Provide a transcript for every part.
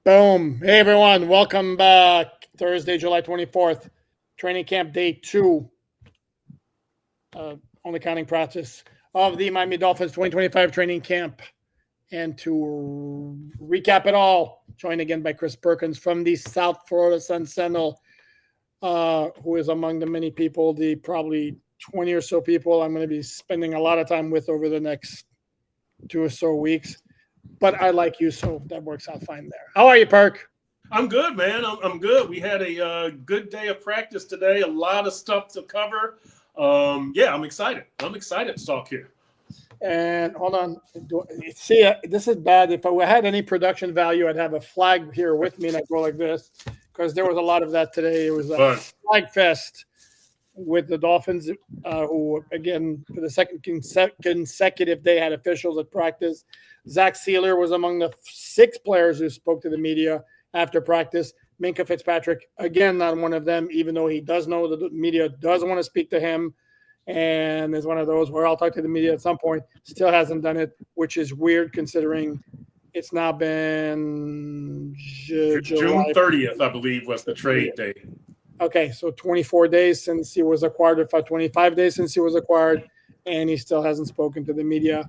Boom. Hey, everyone. Welcome back. Thursday, July 24th, training camp day 2, only counting practice of the Miami Dolphins 2025 training camp. And to recap it all, joined again by Chris Perkins from the South Florida Sun Sentinel, who is among the many people, the probably 20 or so people I'm going to be spending a lot of time with over the next 2 or so weeks. But I like you, so that works out fine there. How are you, Perk? I'm good, man. I'm good. We had a good day of practice today. A lot of stuff to cover. Yeah, I'm excited. I'm excited to talk here. And hold on. See, this is bad. If I had any production value, I'd have a flag here with me and I'd go like this because there was a lot of that today. It was a flag fest with the Dolphins, who, again, for the second consecutive day had officials at practice. Zack Sieler was among the 6 players who spoke to the media after practice. Minkah Fitzpatrick, again, not one of them, even though he does know that the media doesn't want to speak to him. And is one of those where I'll talk to the media at some point. Still hasn't done it, which is weird considering it's now been June 30th, I believe, was the trade date. Okay, so 24 days since he was acquired, or 25 days since he was acquired, and he still hasn't spoken to the media.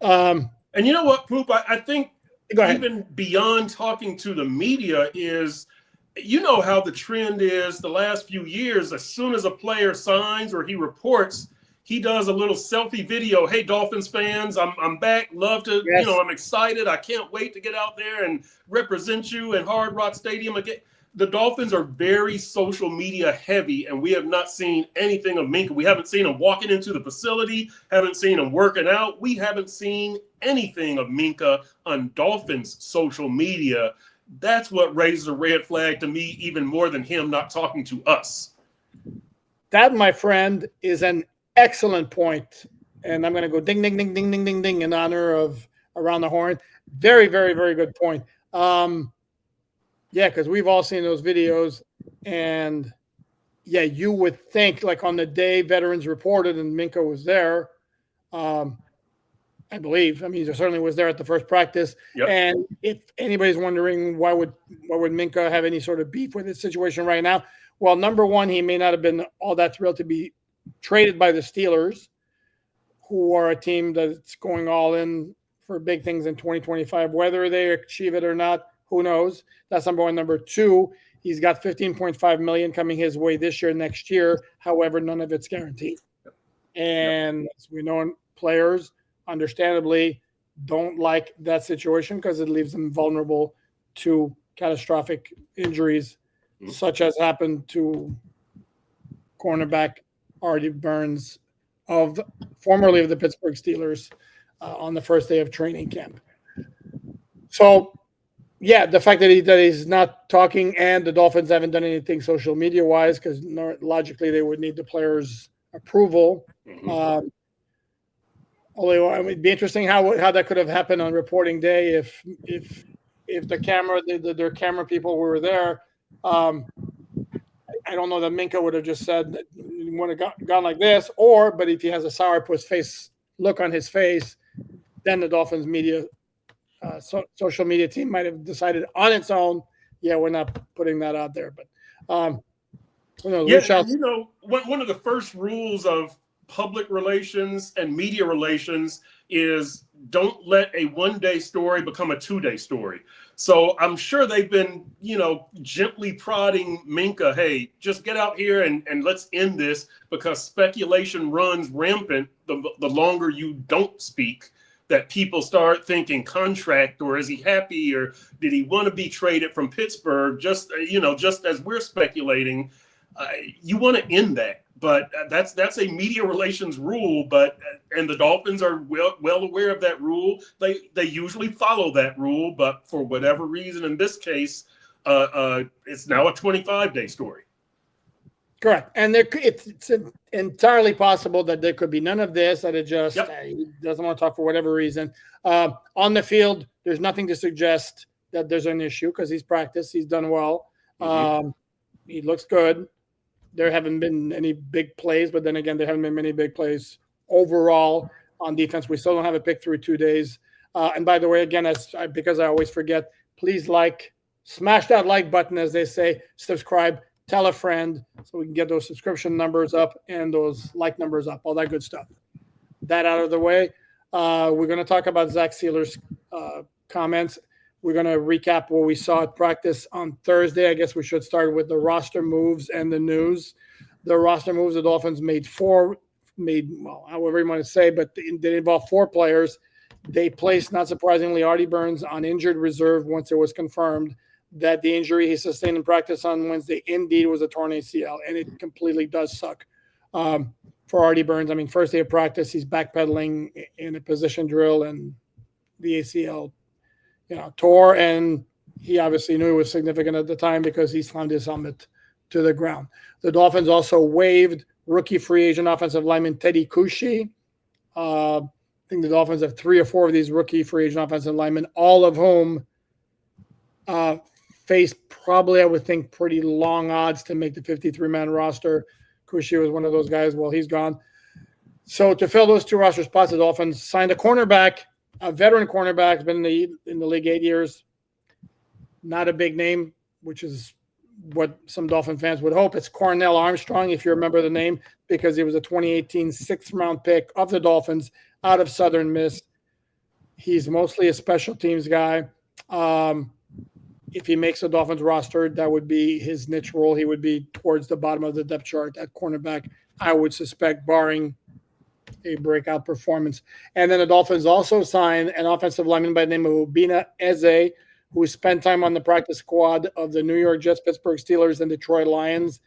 And you know what, Poop? I think even beyond talking to the media is, you know how the trend is the last few years. As soon as a player signs or he reports, he does a little selfie video. Hey, Dolphins fans, I'm back. Love to, I'm excited. I can't wait to get out there and represent you in Hard Rock Stadium again. The Dolphins are very social media heavy, and we have not seen anything of Minkah. We haven't seen him walking into the facility, haven't seen him working out. We haven't seen anything of Minkah on Dolphins social media. That's what raises a red flag to me even more than him not talking to us. That, my friend, is an excellent point. And I'm going to go ding, ding, ding, ding, ding, ding, ding in honor of Around the Horn. Very, very, very good point. Yeah, because we've all seen those videos. And, yeah, you would think, like on the day veterans reported and Minkah was there, I believe. I mean, he certainly was there at the first practice. Yep. And if anybody's wondering why would Minkah have any sort of beef with this situation right now? Well, number one, he may not have been all that thrilled to be traded by the Steelers, who are a team that's going all in for big things in 2025. Whether they achieve it or not, who knows? That's number one. Number two, he's got $15.5 million coming his way this year, next year. However, none of it's guaranteed. And as we know, players understandably don't like that situation because it leaves them vulnerable to catastrophic injuries, such as happened to cornerback Artie Burns, formerly of the Pittsburgh Steelers, on the first day of training camp. So, yeah, the fact that he's not talking and the Dolphins haven't done anything social media wise, because logically they would need the players' approval. Although it would be interesting how that could have happened on reporting day if the camera, their camera people were there. I don't know that Minkah would have just said that he would have gone like this, but if he has a sourpuss face look on his face, then the Dolphins media, social media team might have decided on its own, yeah, we're not putting that out there. But one of the first rules of public relations and media relations is don't let a one-day story become a 2-day story. So I'm sure they've been, gently prodding Minkah, hey, just get out here and let's end this, because speculation runs rampant the longer you don't speak, that people start thinking contract, or is he happy, or did he want to be traded from Pittsburgh? Just as we're speculating, you want to end that. But that's a media relations rule. And the Dolphins are well aware of that rule. They usually follow that rule, but for whatever reason, in this case, it's now a 25-day story. Correct, and it's entirely possible that there could be none of this. That it just he doesn't want to talk for whatever reason. On the field, there's nothing to suggest that there's an issue because he's practiced, he's done well. He looks good. There haven't been any big plays, but then again, there haven't been many big plays overall on defense. We still don't have a pick through 2 days. And by the way, again, because I always forget, please smash that like button, as they say, subscribe, tell a friend, so we can get those subscription numbers up and those like numbers up, all that good stuff. That out of the way, we're going to talk about Zack Sieler's comments. We're going to recap what we saw at practice on Thursday. I guess we should start with the roster moves and the news. The roster moves, the Dolphins made however you want to say, but they involve 4 players. They placed, not surprisingly, Artie Burns on injured reserve once it was confirmed that the injury he sustained in practice on Wednesday indeed was a torn ACL, and it completely does suck for Artie Burns. I mean, first day of practice, he's backpedaling in a position drill, and the ACL, tore, and he obviously knew it was significant at the time because he slammed his helmet to the ground. The Dolphins also waived rookie free agent offensive lineman Teddy Kushi. I think the Dolphins have 3 or 4 of these rookie free agent offensive linemen, all of whom face probably, I would think, pretty long odds to make the 53-man roster. Kushi was one of those guys. Well, he's gone. So to fill those 2 roster spots, the Dolphins signed a cornerback, a veteran cornerback, has been in the league 8 years. Not a big name, which is what some Dolphin fans would hope. It's Cornell Armstrong, if you remember the name, because he was a 2018 6th-round pick of the Dolphins out of Southern Miss. He's mostly a special teams guy. If he makes the Dolphins roster, that would be his niche role. He would be towards the bottom of the depth chart at cornerback, I would suspect, barring a breakout performance. And then the Dolphins also signed an offensive lineman by the name of Obinna Eze, who spent time on the practice squad of the New York Jets, Pittsburgh Steelers, and Detroit Lions.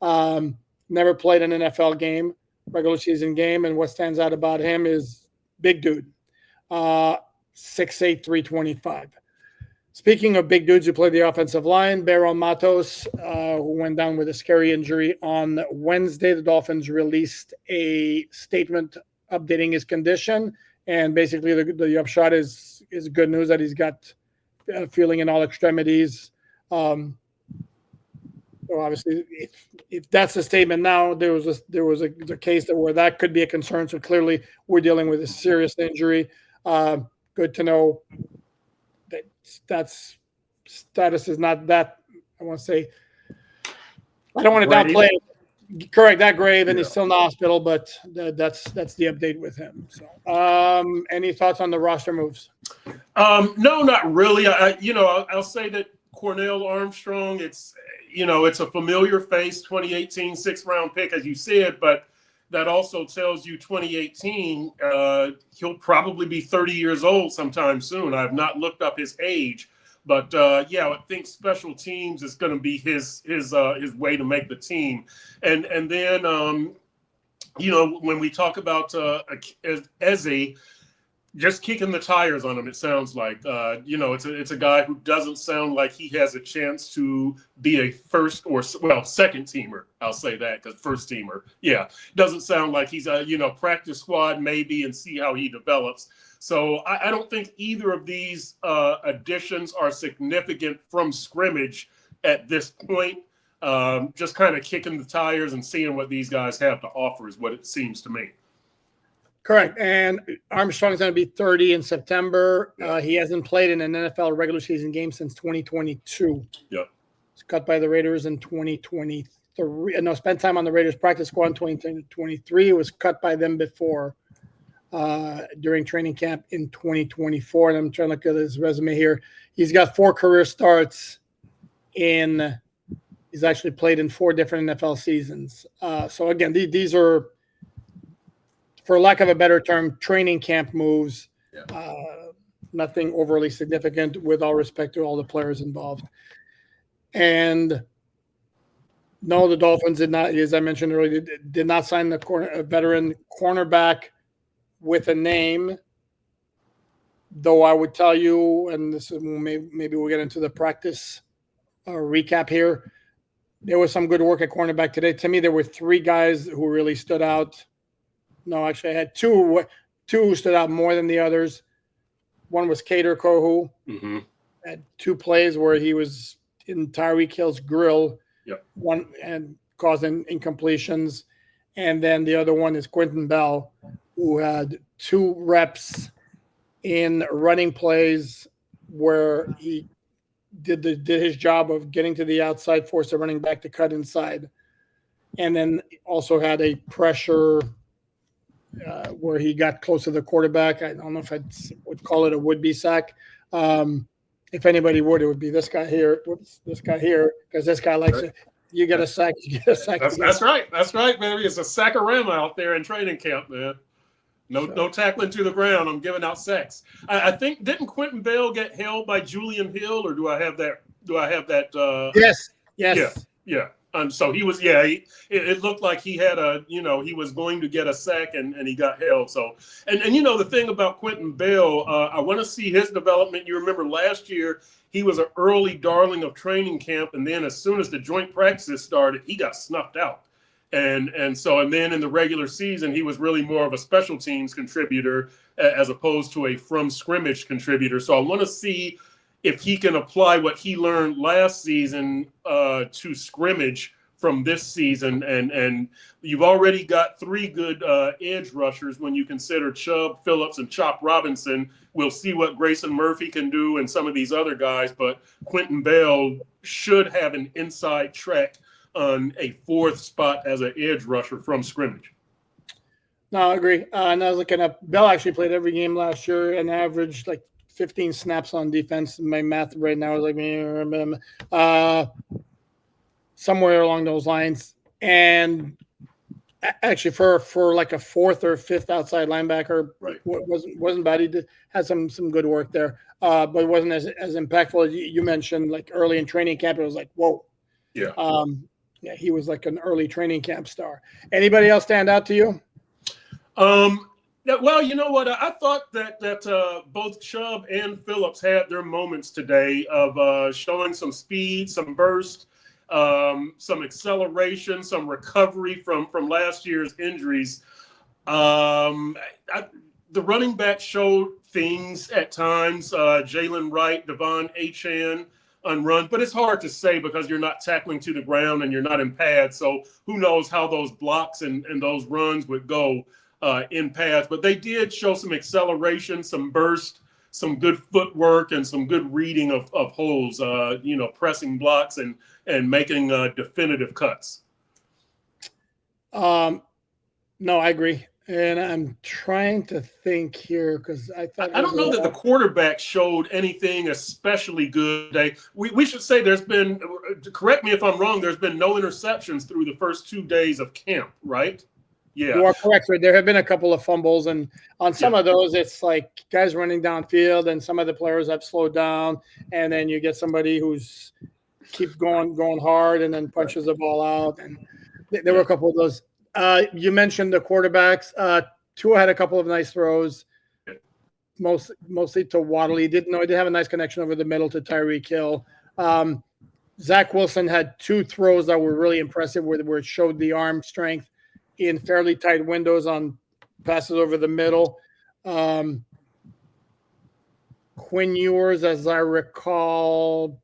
Never played an NFL game, regular season game, and what stands out about him is big dude, 6'8", 325. Speaking of big dudes who play the offensive line, Baron Matos, who went down with a scary injury on Wednesday, the Dolphins released a statement updating his condition, and basically the upshot is good news that he's got feeling in all extremities. So obviously, if that's the statement now, there was a case where that could be a concern. So clearly, we're dealing with a serious injury. Good to know that status is not that. I want to say, I don't want to downplay it. Correct, that grave, and he's still in the hospital, but that's the update with him. So, any thoughts on the roster moves? No, not really. I'll say that Cornell Armstrong, it's a familiar face, 2018 6th-round pick, as you said, but that also tells you 2018, he'll probably be 30 years old sometime soon. I've not looked up his age, but I think special teams is going to be his way to make the team. And then when we talk about Eze, just kicking the tires on him, it sounds like. It's a guy who doesn't sound like he has a chance to be a second teamer. I'll say that, because first teamer, doesn't sound like he's a practice squad maybe, and see how he develops. So I don't think either of these additions are significant from scrimmage at this point. Just kind of kicking the tires and seeing what these guys have to offer is what it seems to me. Correct. And Armstrong's going to be 30 in September. He hasn't played in an NFL regular season game since 2022. Yeah. He's cut by the Raiders in 2023. No, spent time on the Raiders practice squad in 2023. He was cut by them before during training camp in 2024. And I'm trying to look at his resume here. He's got 4 career starts he's actually played in 4 different NFL seasons. So again, these are, for lack of a better term, training camp moves. Nothing overly significant, with all respect to all the players involved. And no, the Dolphins did not, as I mentioned earlier, did not sign a veteran cornerback with a name. Though I would tell you, and this is maybe we'll get into the practice recap here, there was some good work at cornerback today. To me, there were 3 guys who really stood out. No, actually, I had two who stood out more than the others. One was Kader Kohu. Mm-hmm. Had 2 plays where he was in Tyreek Hill's grill. Yep. One and causing incompletions, and then the other one is Quentin Bell, who had 2 reps in running plays where he did his job of getting to the outside, forced the running back to cut inside, and then also had a pressure where he got close to the quarterback. I don't know if I would call it a would-be sack. If anybody would, it would be this guy here. Whoops, this guy here, because this guy likes it. You get a sack. You get a sack. That's right. That's right, baby. It's a sackarama out there in training camp, man. No tackling to the ground. I'm giving out sacks. I think, didn't Quentin Bell get held by Julian Hill, or do I have that? Yes. Yeah. So he was. Yeah. It looked like he had he was going to get a sack, and he got held. So and the thing about Quentin Bell, I want to see his development. You remember last year he was an early darling of training camp, and then as soon as the joint practices started, he got snuffed out. And then in the regular season, he was really more of a special teams contributor as opposed to a from scrimmage contributor. So I want to see if he can apply what he learned last season to scrimmage from this season. And you've already got 3 good edge rushers when you consider Chubb, Phillips, and Chop Robinson. We'll see what Grayson Murphy can do and some of these other guys, but Quentin Bell should have an inside track on a 4th spot as an edge rusher from scrimmage. No, I agree. And I was looking up, Bell actually played every game last year and averaged like 15 snaps on defense. My math right now is like somewhere along those lines. And actually for like a 4th or 5th outside linebacker, right, wasn't bad. He had some good work there, but it wasn't as impactful as you mentioned. Like early in training camp, it was like, whoa. Yeah. Yeah, he was like an early training camp star. Anybody else stand out to you? Well, you know what? I thought that both Chubb and Phillips had their moments today of showing some speed, some burst, some acceleration, some recovery from last year's injuries. The running back showed things at times. Jalen Wright, Devon Achane on runs, but it's hard to say because you're not tackling to the ground and you're not in pads. So who knows how those blocks and those runs would go in pads. But they did show some acceleration, some burst, some good footwork, and some good reading of holes, pressing blocks and making definitive cuts. No, I agree. And I'm trying to think here because I don't know that the quarterback showed anything especially good today. We should say there's been, correct me if I'm wrong, there's been no interceptions through the first 2 days of camp, right? Yeah. You are correct. There have been a couple of fumbles, and on some of those, it's like guys running downfield, and some of the players have slowed down, and then you get somebody who's keep going hard and then punches the ball out. And there were a couple of those. You mentioned the quarterbacks. Tua had a couple of nice throws, mostly to Waddle. He did have a nice connection over the middle to Tyreek Hill. Zach Wilson had 2 throws that were really impressive where it showed the arm strength in fairly tight windows on passes over the middle. Quinn Ewers, as I recall,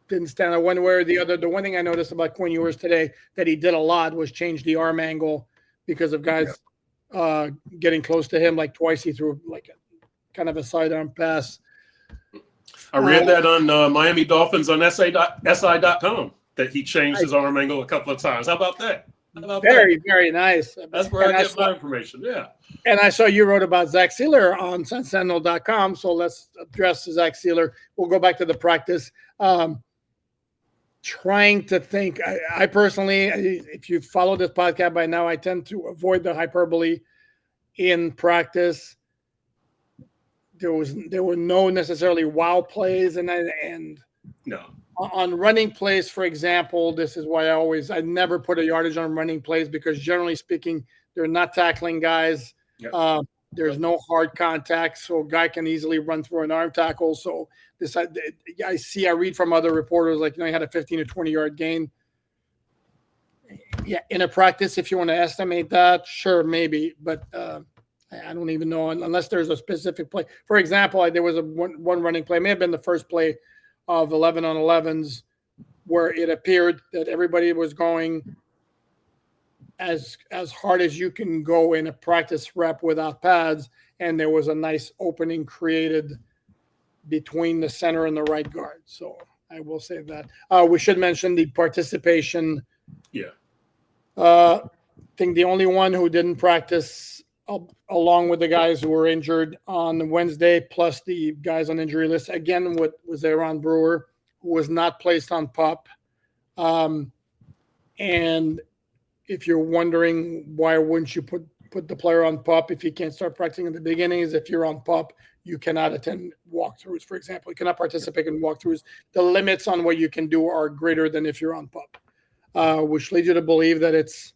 didn't stand out one way or the other. The one thing I noticed about Quinn Ewers today that he did a lot was change the arm angle because of guys getting close to him. Like twice he threw like a kind of a sidearm pass. I read that on Miami Dolphins on SI.com that he changed his arm angle a couple of times. How about that? Very nice. That's where I get my information. Yeah. And I saw you wrote about Zack Sieler on Sentinel.com. So let's address Zack Sieler. We'll go back to the practice. Trying to think. I personally, if you've followed this podcast by now, I tend to avoid the hyperbole in practice. There were no necessarily wow plays, and no. On running plays, for example, this is why I never put a yardage on running plays because generally speaking, they're not tackling guys. Yep. There's no hard contact, so a guy can easily run through an arm tackle. So I read from other reporters like he had a 15 to 20 yard gain. Yeah, in a practice, if you want to estimate that, sure, maybe, but I don't even know unless there's a specific play. For example, there was one running play, may have been the first play of 11 on 11s where it appeared that everybody was going as hard as you can go in a practice rep without pads, and there was a nice opening created between the center and the right guard. So I will say that. We should mention the participation. Yeah. I think the only one who didn't practice, along with the guys who were injured on Wednesday, plus the guys on injury list, again, was Aaron Brewer, who was not placed on PUP. And if you're wondering why wouldn't you put the player on PUP if you can't start practicing in the beginning, is if you're on PUP, you cannot attend walkthroughs, for example. You cannot participate in walkthroughs. The limits on what you can do are greater than if you're on PUP, which leads you to believe that it's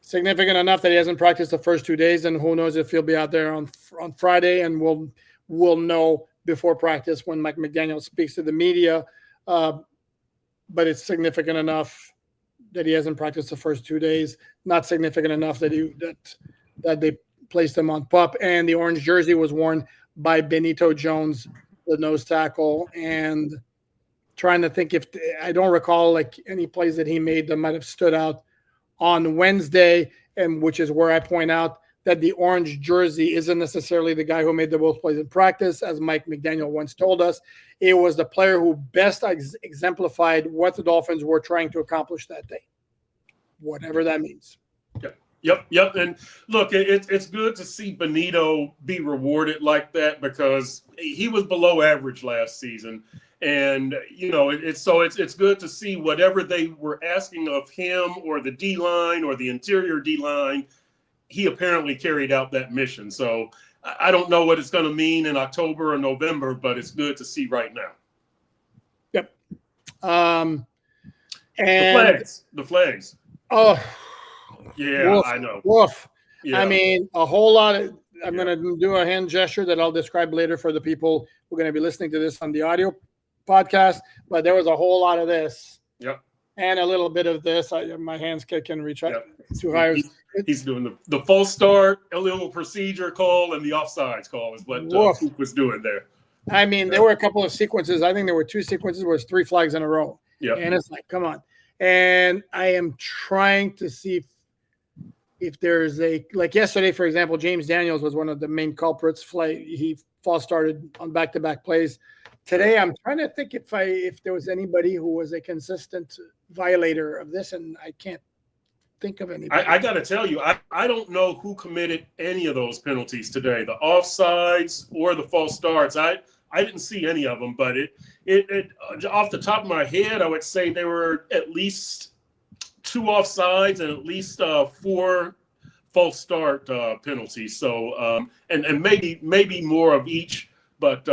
significant enough that he hasn't practiced the first 2 days, and who knows if he'll be out there on Friday, and we'll know before practice when Mike McDaniel speaks to the media. But it's significant enough that he hasn't practiced the first 2 days. Not significant enough that they placed him on PUP. And the orange jersey was worn by Benito Jones, the nose tackle. And trying to think if I don't recall like any plays that he made that might have stood out on Wednesday, and which is where I point out that the orange jersey isn't necessarily the guy who made the most plays in practice, as Mike McDaniel once told us. It was the player who best exemplified what the Dolphins were trying to accomplish that day, whatever that means. Yep. And look, it's good to see Benito be rewarded like that, because he was below average last season. And, it's good to see whatever they were asking of him, or the D-line or the interior D-line, he apparently carried out that mission. So I don't know what it's going to mean in October or November, but it's good to see right now. Yep. And the flags. Oh, yeah, woof, I know. Woof. Yeah. I mean, a whole lot of, I'm going to do a hand gesture that I'll describe later for the people who are going to be listening to this on the audio podcast, but there was a whole lot of this. Yep. And a little bit of this. My hands can reach out too high. He's doing the false start, illegal procedure call, and the offsides call is what Coop was doing there. I mean, there were a couple of sequences. I think there were 2 sequences where it's 3 flags in a row. Yeah. And it's like, come on. And I am trying to see if there's like yesterday, for example, James Daniels was one of the main culprits. He false started on back-to-back plays. Today, I'm trying to think if there was anybody who was a consistent violator of this, and I can't think of anybody. I got to tell you, I don't know who committed any of those penalties today, the offsides or the false starts. I didn't see any of them, but it off the top of my head, I would say there were at least 2 offsides and at least 4 false start penalties. So and maybe more of each. But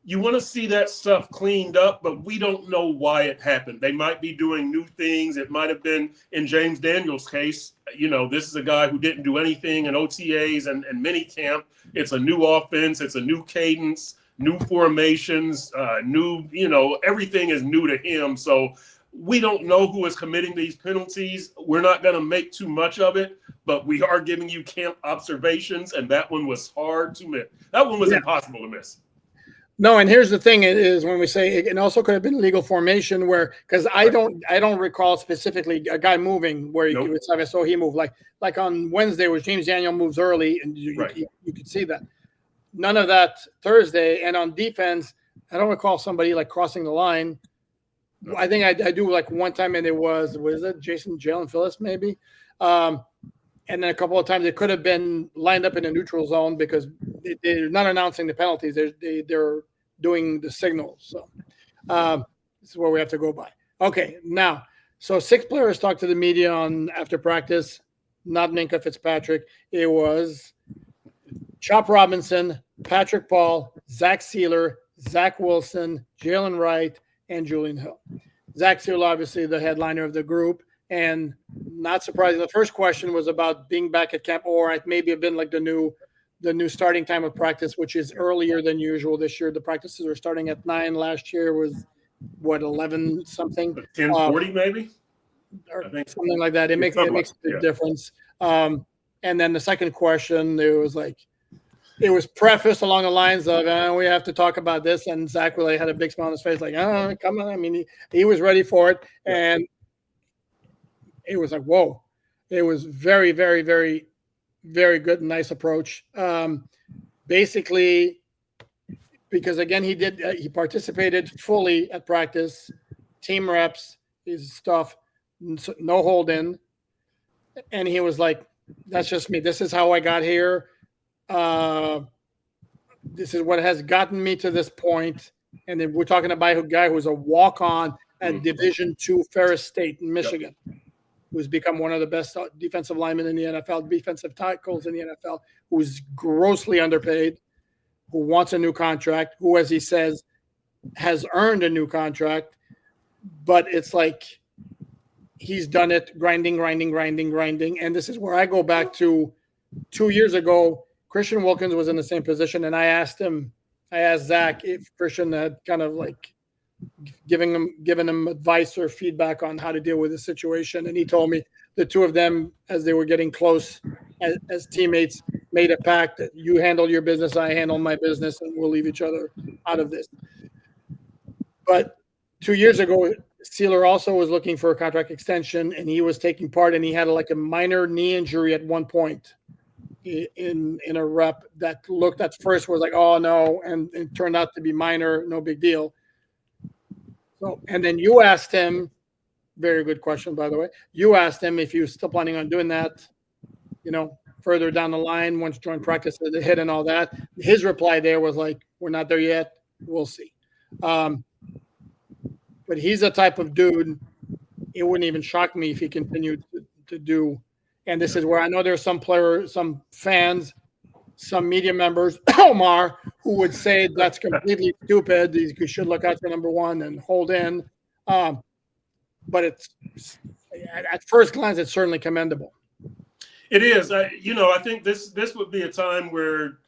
you want to see that stuff cleaned up, but we don't know why it happened. They might be doing new things. It might have been, in James Daniels' case, this is a guy who didn't do anything in OTAs and minicamp. It's a new offense. It's a new cadence, new formations, everything is new to him. So we don't know who is committing these penalties. We're not going to make too much of it, but we are giving you camp observations, and that one was hard to miss. That one was impossible to miss. No, and here's the thing: is when we say it also could have been legal formation, because I don't recall specifically a guy moving where I saw he moved like on Wednesday, where James Daniel moves early, and you could see that. None of that Thursday, and on defense, I don't recall somebody like crossing the line. I think I do like one time, and it was it Jalen Phillips maybe, and then a couple of times it could have been lined up in a neutral zone because they're not announcing the penalties; they're doing the signals. So this is where we have to go by. Okay, now so 6 players talked to the media after practice. Not Minkah Fitzpatrick. It was Chop Robinson, Patrick Paul, Zack Sieler, Zach Wilson, Jalen Wright, and Julian Hill. Zack Sieler, obviously the headliner of the group, and not surprising. The first question was about being back at camp, or it maybe have been like the new starting time of practice, which is earlier than usual this year. The practices are starting at 9. Last year was 11 something, 10:40 maybe, or something like that. It makes a big difference. And then the second question, it was prefaced along the lines of, we have to talk about this. And Zach really had a big smile on his face, like, come on. I mean, he was ready for it. And it was like, whoa. It was very, very, very, very good and nice approach. Basically, because again, he participated fully at practice, team reps, his stuff, no hold in. And he was like, that's just me. This is how I got here. This is what has gotten me to this point. And then we're talking about a guy who's a walk-on at Division II Ferris State in Michigan, who's become one of the best defensive linemen in the NFL, defensive tackles in the NFL, who's grossly underpaid, who wants a new contract, who, as he says, has earned a new contract. But it's like he's done it grinding. And this is where I go back to 2 years ago. Christian Wilkins was in the same position, and I asked Zach if Christian had kind of like given him advice or feedback on how to deal with the situation. And he told me the two of them, as they were getting close as teammates, made a pact that you handle your business, I handle my business, and we'll leave each other out of this. But 2 years ago, Sieler also was looking for a contract extension, and he was taking part, and he had like a minor knee injury at one point in a rep that looked at first was like, oh no, and it turned out to be minor, no big deal. So, and then you asked him, very good question, by the way. You asked him if he was still planning on doing that, further down the line, once joint practice the hit and all that. His reply there was like, we're not there yet. We'll see. But he's a type of dude, it wouldn't even shock me if he continued to do. And this is where I know there's some players, some fans, some media members, Omar, who would say that's completely stupid. You should look out for number one and hold in. But it's at first glance, it's certainly commendable. It is. I think this would be a time where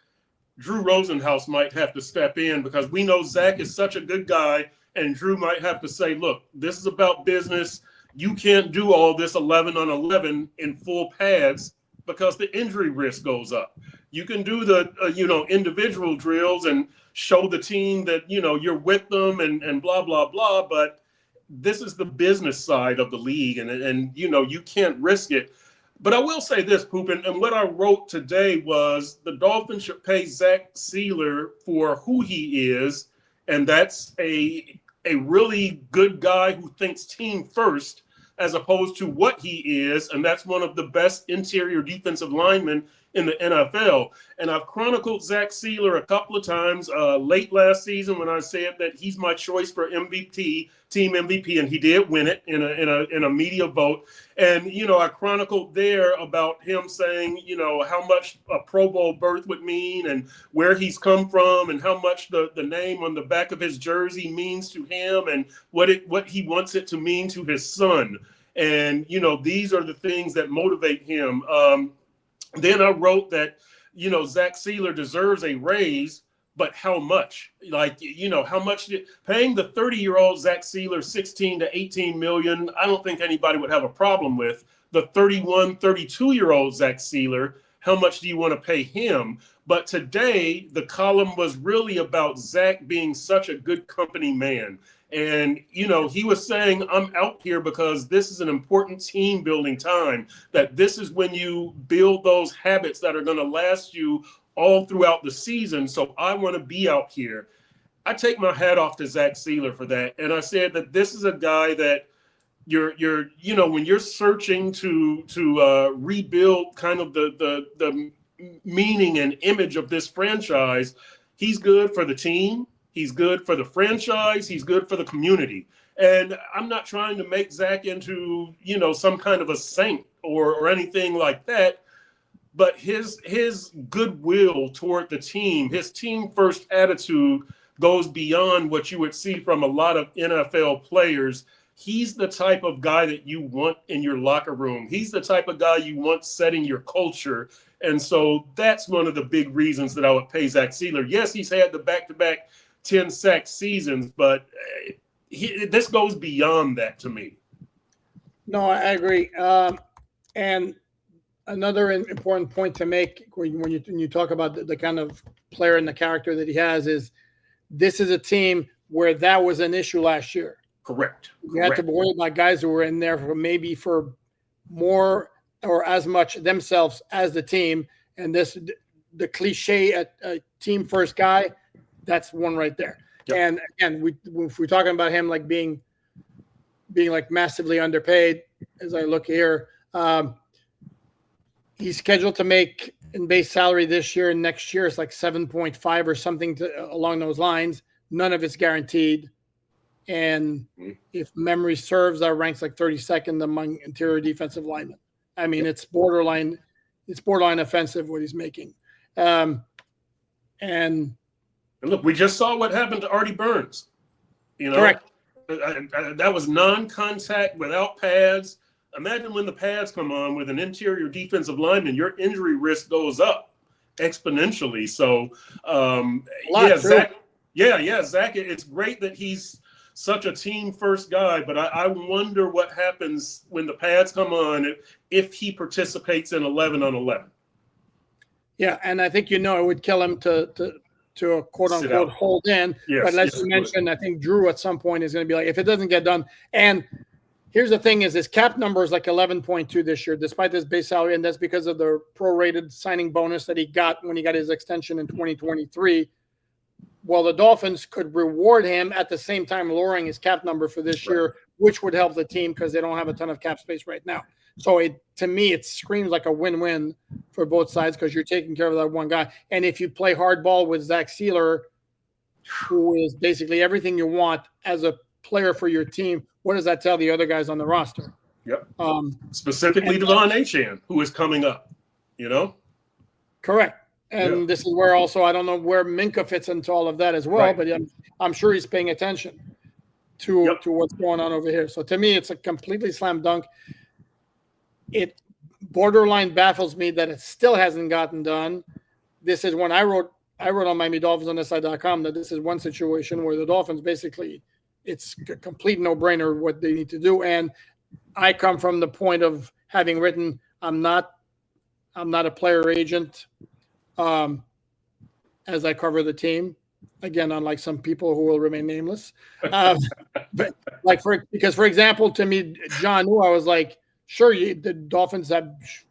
Drew Rosenhaus might have to step in, because we know Zach is such a good guy, and Drew might have to say, look, this is about business. You can't do all this 11 on 11 in full pads because the injury risk goes up. You can do the, individual drills and show the team that, you're with them and blah, blah, blah. But this is the business side of the league, and you can't risk it. But I will say this, Poop, and what I wrote today was the Dolphins should pay Zack Sieler for who he is, and that's a really good guy who thinks team first, as opposed to what he is, and that's one of the best interior defensive linemen in the NFL. And I've chronicled Zack Sieler a couple of times late last season when I said that he's my choice for MVP, team MVP, and he did win it in a media vote. And, I chronicled there about him saying, how much a Pro Bowl berth would mean and where he's come from and how much the name on the back of his jersey means to him and what he wants it to mean to his son. And, these are the things that motivate him. Then I wrote that, Zack Sieler deserves a raise, but how much? How much paying the 30-year-old Zack Sieler 16 to 18 million, I don't think anybody would have a problem with. The 31, 32-year-old Zack Sieler, how much do you want to pay him? But today, the column was really about Zack being such a good company man. And, he was saying, I'm out here because this is an important team building time, that this is when you build those habits that are going to last you all throughout the season. So I want to be out here. I take my hat off to Zack Sieler for that. And I said that this is a guy that you're when you're searching to rebuild kind of the meaning and image of this franchise, he's good for the team. He's good for the franchise. He's good for the community. And I'm not trying to make Zack into, some kind of a saint or anything like that. But his goodwill toward the team, his team first attitude goes beyond what you would see from a lot of NFL players. He's the type of guy that you want in your locker room. He's the type of guy you want setting your culture. And so that's one of the big reasons that I would pay Zack Sieler. Yes, he's had the back-to-back 10-sack seasons, but this goes beyond that to me. No, I agree. And another important point to make when you talk about the kind of player and the character that he has is this is a team where that was an issue last year. Correct. You had to worry about guys who were in there for more or as much themselves as the team. And the cliche a team first guy, that's one right there. Yep. And again, if we're talking about him like being like massively underpaid, as I look here, he's scheduled to make in base salary this year and next year it's like 7.5 or something along those lines. None of it's guaranteed. And if memory serves, our ranks like 32nd among interior defensive linemen. I mean, it's borderline offensive what he's making. And look, we just saw what happened to Artie Burns. Correct. That was non-contact without pads. Imagine when the pads come on with an interior defensive lineman, your injury risk goes up exponentially. So, Zach. Zach. It's great that he's such a team first guy, but I wonder what happens when the pads come on if he participates in 11 on 11. Yeah, and I think it would kill him to a quote unquote hold in. Yes, but as you mentioned, I think Drew at some point is going to be like, if it doesn't get done. And here's the thing: is his cap number is like 11.2 this year, despite his base salary, and that's because of the prorated signing bonus that he got when he got his extension in 2023. Well, the Dolphins could reward him at the same time lowering his cap number for this year, which would help the team because they don't have a ton of cap space right now. So to me, it screams like a win-win for both sides because you're taking care of that one guy. And if you play hardball with Zack Sieler, who is basically everything you want as a player for your team, what does that tell the other guys on the roster? Yep. Specifically Devon Achane, who is coming up, Correct. And this is where also I don't know where Minkah fits into all of that as well, but I'm sure he's paying attention to what's going on over here. So to me, it's a completely slam dunk. It borderline baffles me that it still hasn't gotten done. This is when I wrote on MiamiDolphinsOnThisSide.com that this is one situation where the Dolphins basically it's a complete no-brainer what they need to do. And I come from the point of having written, I'm not a player agent. As I cover the team, again, unlike some people who will remain nameless, but because for example, to me, John knew I was like, sure, the Dolphins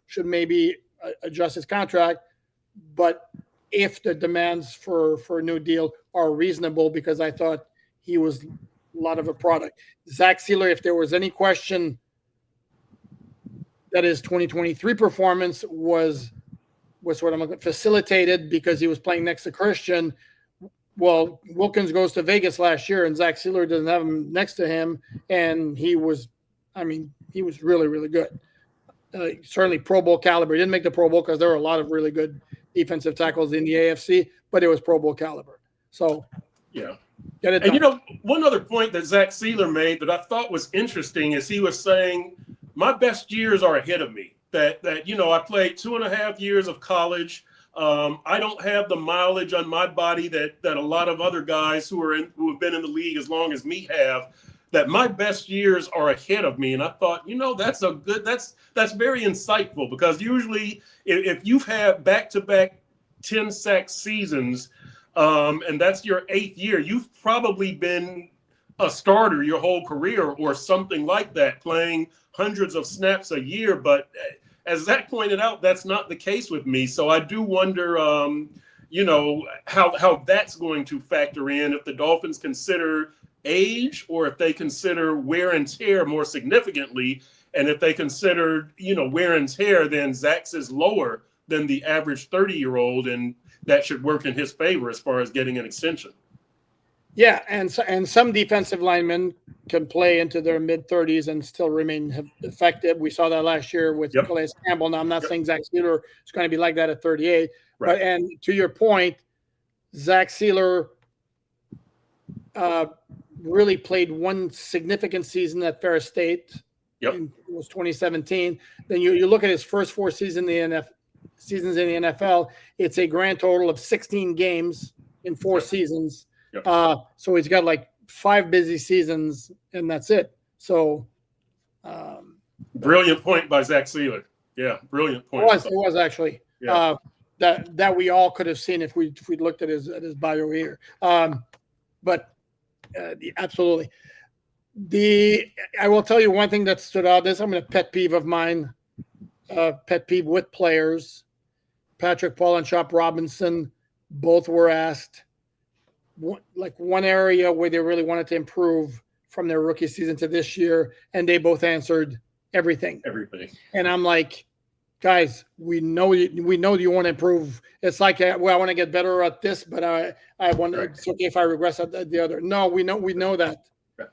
should maybe adjust his contract, but if the demands for a new deal are reasonable, because I thought he was a lot of a product. Zack Sieler, if there was any question that his 2023 performance was what I'm facilitated because he was playing next to Christian. Well, Wilkins goes to Vegas last year and Zack Sieler doesn't have him next to him. And he was really, really good. Certainly Pro Bowl caliber. He didn't make the Pro Bowl because there were a lot of really good defensive tackles in the AFC, but it was Pro Bowl caliber. So, yeah. Get it done. And, one other point that Zack Sieler made that I thought was interesting is he was saying, my best years are ahead of me. That I played 2.5 years of college. I don't have the mileage on my body that a lot of other guys who have been in the league as long as me have. That my best years are ahead of me, and I thought, that's very insightful because usually if you've had back-to-back 10-sack seasons, and that's your 8th year, you've probably been a starter your whole career or something like that, playing hundreds of snaps a year, but as Zach pointed out, that's not the case with me. So I do wonder, how that's going to factor in if the Dolphins consider age or if they consider wear and tear more significantly. And if they consider, wear and tear, then Zach's is lower than the average 30-year-old, and that should work in his favor as far as getting an extension. Yeah, and some defensive linemen can play into their mid-30s and still remain effective. We saw that last year with Calais Campbell. Now, I'm not saying Zack Sieler is going to be like that at 38. Right. But and to your point, Zack Sieler really played one significant season at Ferris State. It was 2017. Then you look at his first 4 seasons in the NFL, it's a grand total of 16 games in 4 seasons. So he's got like 5 busy seasons, and that's it. So, brilliant point by Zack Sieler. Yeah, brilliant point. It was actually that we all could have seen if we looked at his bio here. But absolutely. I will tell you one thing that stood out. This I'm going to pet peeve of mine. Pet peeve with players. Patrick Paul and Chop Robinson both were asked one area where they really wanted to improve from their rookie season to this year, and they both answered everything. Everything. And I'm like, guys, we know you want to improve. It's like, well, I want to get better at this, but I want. Right. It's okay if I regress at the other. No, we know that. Right.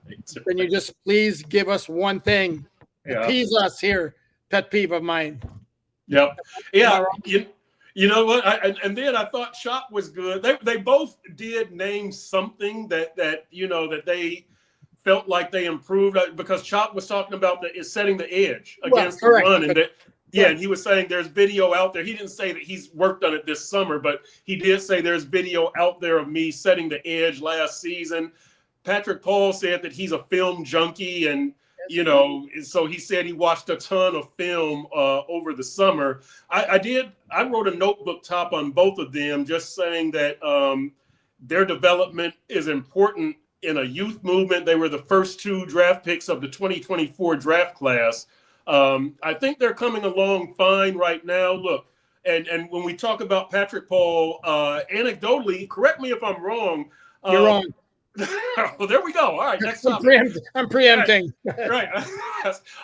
Can you just please give us one thing? Yeah. Appease us here. Pet peeve of mine. Yep. Yeah. You know what? And then I thought Chop was good. They both did name something that they felt like they improved, because Chop was talking about setting the edge against the run, and and he was saying there's video out there. He didn't say that he's worked on it this summer, but he did say there's video out there of me setting the edge last season. Patrick Paul said that he's a film junkie, and so he said he watched a ton of film over the summer. I wrote a notebook top on both of them, just saying that their development is important in a youth movement. They were the first 2 draft picks of the 2024 draft class. I think they're coming along fine right now. Look, and when we talk about Patrick Paul, anecdotally, correct me if I'm wrong. You're wrong. Well, there we go. All right, next topic. I'm preempting. Right.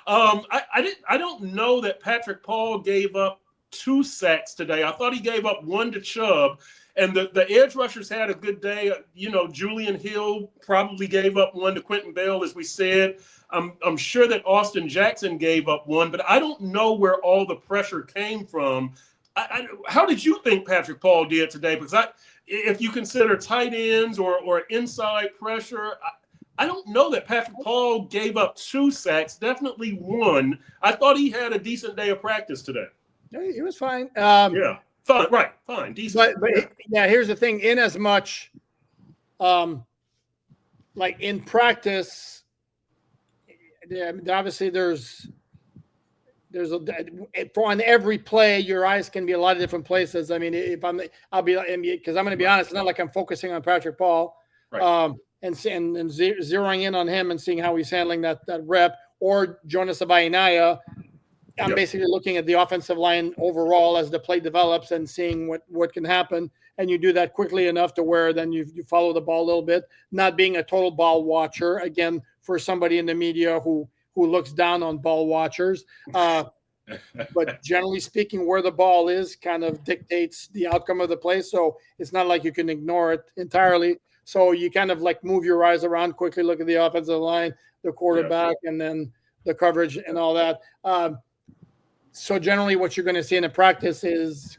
I don't know that Patrick Paul gave up 2 sacks today. I thought he gave up 1 to Chubb, and the edge rushers had a good day. Julian Hill probably gave up 1 to Quentin Bell, as we said. I'm sure that Austin Jackson gave up 1, but I don't know where all the pressure came from. How did you think Patrick Paul did today? Because if you consider tight ends or inside pressure, I don't know that Patrick Paul gave up 2 sacks, definitely 1. I thought he had a decent day of practice today. Yeah, he was fine. Yeah, fine, right, fine, decent. But here's the thing. In as much, like in practice, obviously there's on every play, your eyes can be a lot of different places. I mean, because I'm going to be honest, it's not like I'm focusing on Patrick Paul, right. And zeroing in on him and seeing how he's handling that rep, or Jonas Abayinaya. I'm basically looking at the offensive line overall as the play develops and seeing what can happen. And you do that quickly enough to where then you follow the ball a little bit, not being a total ball watcher. Again, for somebody in the media who looks down on ball watchers. But generally speaking, where the ball is kind of dictates the outcome of the play. So it's not like you can ignore it entirely. So you kind of like move your eyes around quickly, look at the offensive line, the quarterback, and then the coverage and all that. So generally what you're going to see in a practice is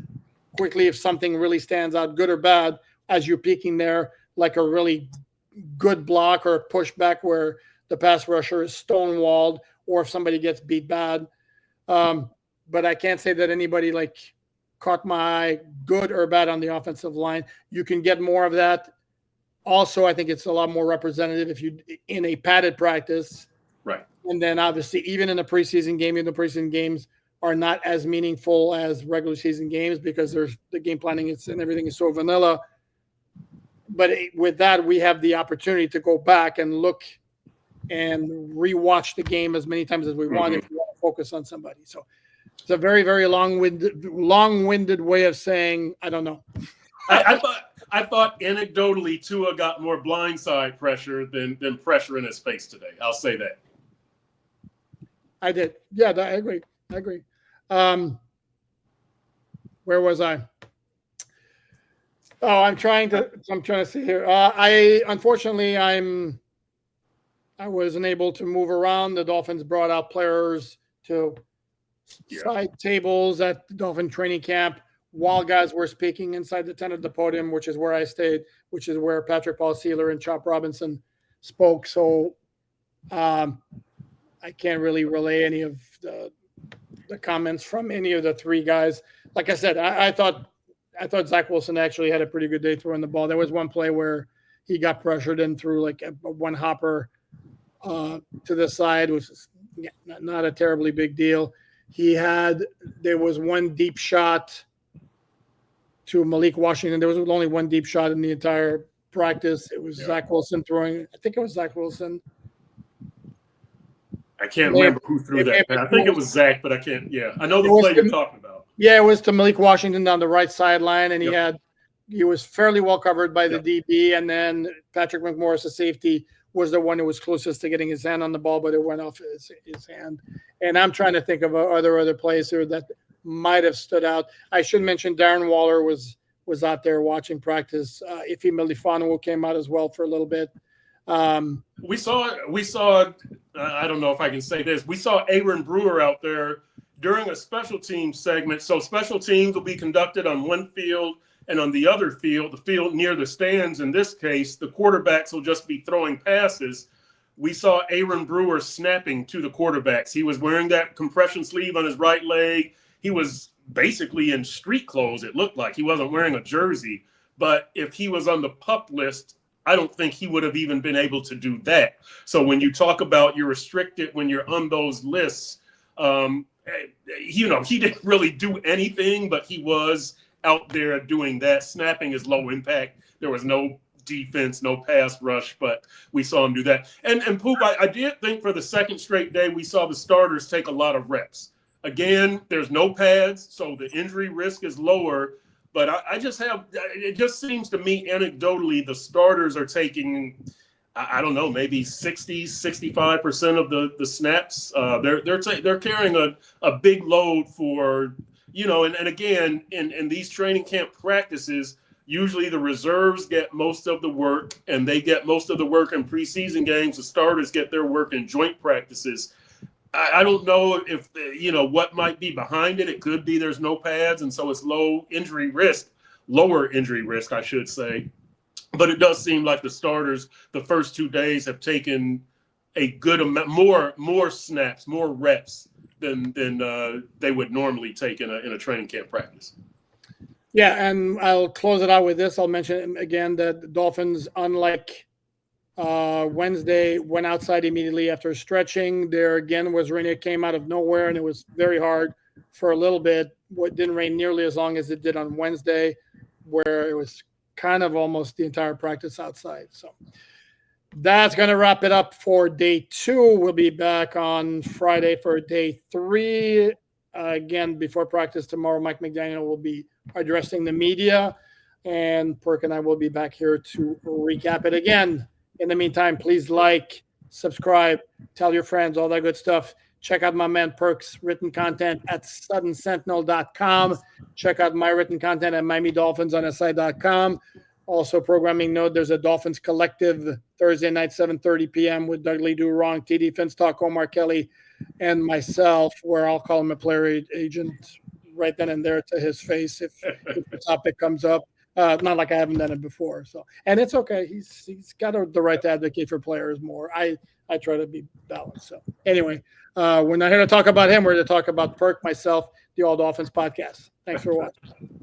quickly, if something really stands out, good or bad, as you're peeking there, like a really good block or a pushback where the pass rusher is stonewalled, or if somebody gets beat bad. But I can't say that anybody like caught my eye, good or bad, on the offensive line. You can get more of that. Also, I think it's a lot more representative if you in a padded practice. Right. And then obviously even in a preseason game, the preseason games are not as meaningful as regular season games because there's the game planning and everything is so vanilla. But with that, we have the opportunity to go back and look and rewatch the game as many times as we want if we want to focus on somebody. So it's a very, very long-winded way of saying, I don't know. I thought anecdotally Tua got more blindside pressure than pressure in his face today. I'll say that. I did. Yeah, I agree. Where was I? Oh, I'm trying to see here. Unfortunately, I wasn't able to move around. The Dolphins brought out players to side tables at the Dolphin training camp while guys were speaking inside the tent of the podium, which is where I stayed, which is where Patrick Paul Sieler and Chop Robinson spoke. So I can't really relay any of the comments from any of the 3 guys. Like I said, I thought Zach Wilson actually had a pretty good day throwing the ball. There was one play where he got pressured and threw like a one hopper to the side, which is not a terribly big deal. There was one deep shot to Malik Washington. There was only one deep shot in the entire practice. It was Zach Wilson throwing. I think it was Zach Wilson. can't remember who threw that pass. I think it was Zach, but I can't. Yeah, I know the play you're talking about. Yeah, it was to Malik Washington down the right sideline, and he was fairly well covered by the DB, and then Patrick McMorris, the safety, was the one who was closest to getting his hand on the ball, but it went off his hand. And I'm trying to think of other plays here that might have stood out. I should mention Darren Waller was out there watching practice. Ife Melifonwu came out as well for a little bit. We saw. I don't know if I can say this. We saw Aaron Brewer out there during a special teams segment. So special teams will be conducted on one field, and on the other field, the field near the stands, in this case, the quarterbacks will just be throwing passes. We saw Aaron Brewer snapping to the quarterbacks. He was wearing that compression sleeve on his right leg. He was basically in street clothes, it looked like. He wasn't wearing a jersey. But if he was on the PUP list, I don't think he would have even been able to do that. So when you talk about you're restricted when you're on those lists, he didn't really do anything, but he was out there doing that. Snapping is low impact. There was no defense, no pass rush, but we saw him do that. And Poop, I did think for the second straight day, we saw the starters take a lot of reps. Again, there's no pads, so the injury risk is lower. But it just seems to me anecdotally, the starters are taking, I don't know, maybe 60, 65% of the snaps. They're carrying a big load for, and again, in these training camp practices, usually the reserves get most of the work, and they get most of the work in preseason games. The starters get their work in joint practices. I don't know if, what might be behind it. It could be there's no pads, and so it's lower injury risk, I should say. But it does seem like the starters, the first 2 days, have taken a good amount, more snaps, more reps than they would normally take in a training camp practice. Yeah, and I'll close it out with this. I'll mention again that the Dolphins, unlike Wednesday, went outside immediately after stretching. There again was rain. It came out of nowhere, and it was very hard for a little bit. It didn't rain nearly as long as it did on Wednesday, where it was kind of almost the entire practice outside. So that's going to wrap it up for day 2. We'll be back on Friday for day 3. Again, before practice tomorrow, Mike McDaniel will be addressing the media, and Perk and I will be back here to recap it again. In the meantime, please like, subscribe, tell your friends, all that good stuff. Check out my man Perk's written content at SuttonSentinel.com. Check out my written content at MiamiDolphinsOnSI.com. Also, programming note, there's a Dolphins Collective Thursday night, 7:30 p.m. with Doug Lee Do Wrong, TD Finch Talk, Omar Kelly, and myself, where I'll call him a player agent right then and there to his face if the topic comes up. Not like I haven't done it before. So, and it's okay. He's got the right to advocate for players more. I try to be balanced. So anyway, we're not here to talk about him. We're here to talk about Perk, myself, the All Dolphins podcast. Thanks for watching.